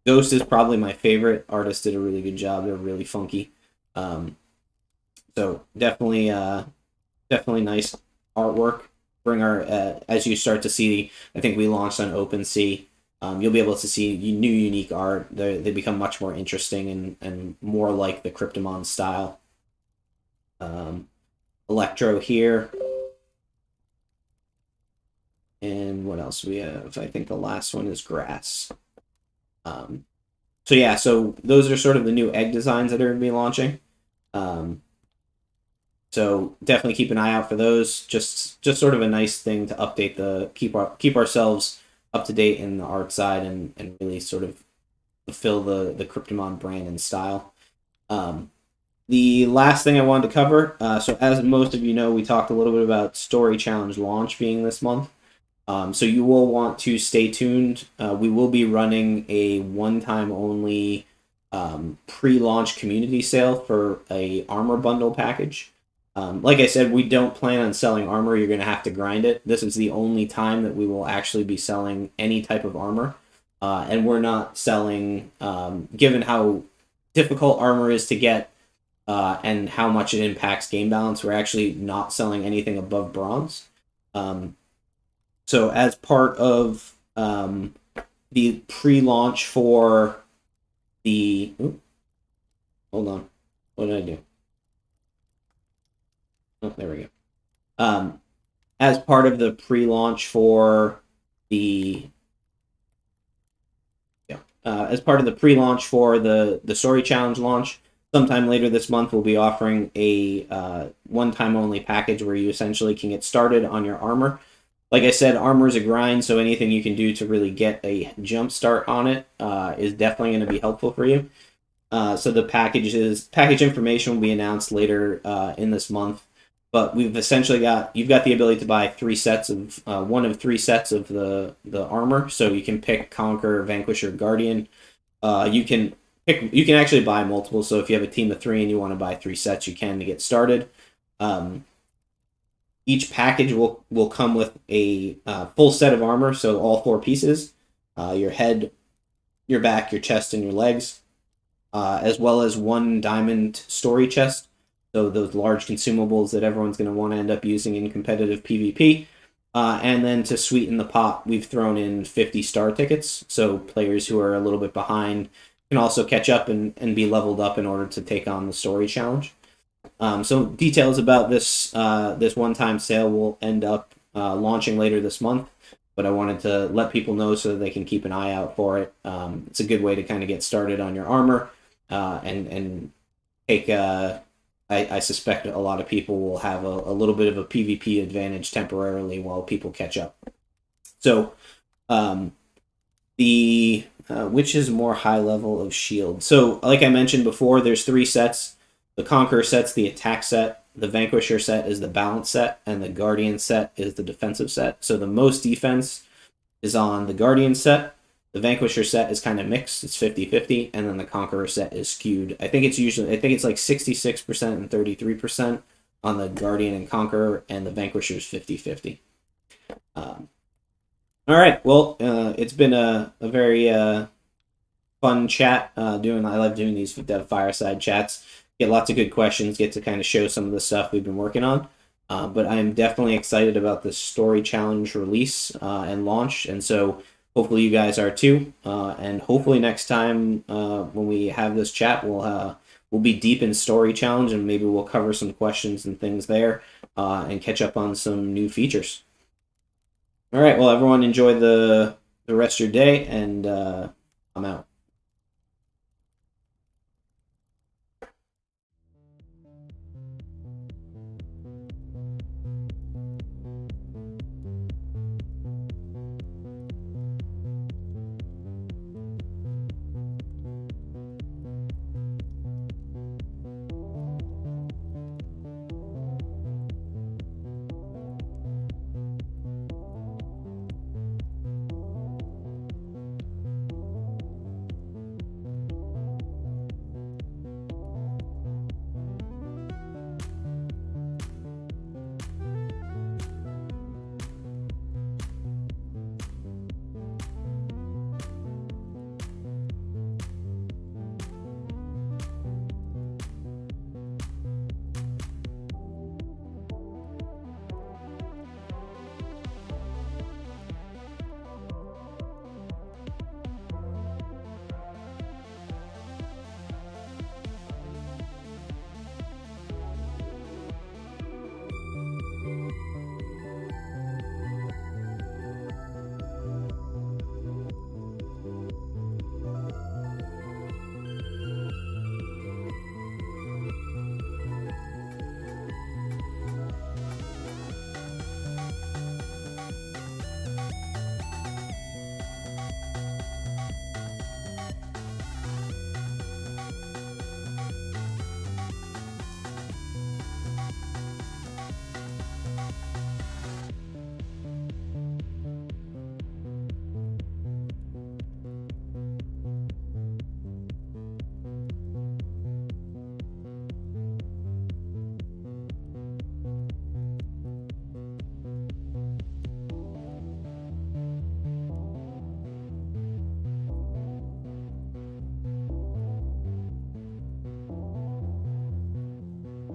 Ghost is probably my favorite. Artist did a really good job. They're really funky. So definitely nice artwork. bring our as you start to see, I think we launched on OpenSea. You'll be able to see new unique art. They become much more interesting and more like the Cryptomon style. Electro here. And what else we have? I think the last one is grass. So yeah, so those are sort of the new egg designs that are going to be launching. So definitely keep an eye out for those. Just sort of a nice thing to update keep ourselves up to date in the art side and really sort of fulfill the Cryptomon brand and style. The last thing I wanted to cover, so as most of you know, we talked a little bit about Story Challenge launch being this month. So you will want to stay tuned. We will be running a one-time only pre-launch community sale for a armor bundle package. Like I said, we don't plan on selling armor. You're going to have to grind it. This is the only time that we will actually be selling any type of armor. And we're not selling, given how difficult armor is to get and how much it impacts game balance, we're actually not selling anything above bronze. So as part of the pre-launch for the... hold on. What did I do? Oh, there we go. As part of the pre-launch for the... as part of the pre-launch for the Story Challenge launch, sometime later this month, we'll be offering a one-time only package where you essentially can get started on your armor. Like I said, armor is a grind, so anything you can do to really get a jump start on it is definitely going to be helpful for you. So the package information will be announced later in this month. But we've essentially you've got the ability to buy 3 sets of one of 3 sets of the armor. So you can pick Conqueror, Vanquisher, Guardian. You can actually buy multiple. So if you have a team of 3 and you want to buy 3 sets, you can to get started. Each package will come with a full set of armor, so all 4 pieces: your head, your back, your chest, and your legs, as well as 1 diamond story chest. So those large consumables that everyone's going to want to end up using in competitive PvP. And then to sweeten the pot, we've thrown in 50 star tickets. So players who are a little bit behind can also catch up and be leveled up in order to take on the story challenge. So details about this one-time sale will end up launching later this month. But I wanted to let people know so that they can keep an eye out for it. It's a good way to kind of get started on your armor and take... I suspect a lot of people will have a little bit of a PvP advantage temporarily while people catch up. So, which is more high level of shield? So, like I mentioned before, there's 3 sets. The Conqueror set's the attack set, the Vanquisher set is the balance set, and the Guardian set is the defensive set. So the most defense is on the Guardian set. The Vanquisher set is kind of mixed. It's 50-50, and then the Conqueror set is skewed. I think it's like 66% and 33% on the Guardian and Conqueror, and the Vanquisher is 50-50. All right, well, it's been a very fun chat. I love doing these fireside chats. Get lots of good questions. Get to kind of show some of the stuff we've been working on. But I am definitely excited about the Story Challenge release and launch, and so hopefully you guys are too. And hopefully next time when we have this chat, we'll be deep in Story Challenge, and maybe we'll cover some questions and things there and catch up on some new features. All right, well, everyone enjoy the rest of your day, and I'm out.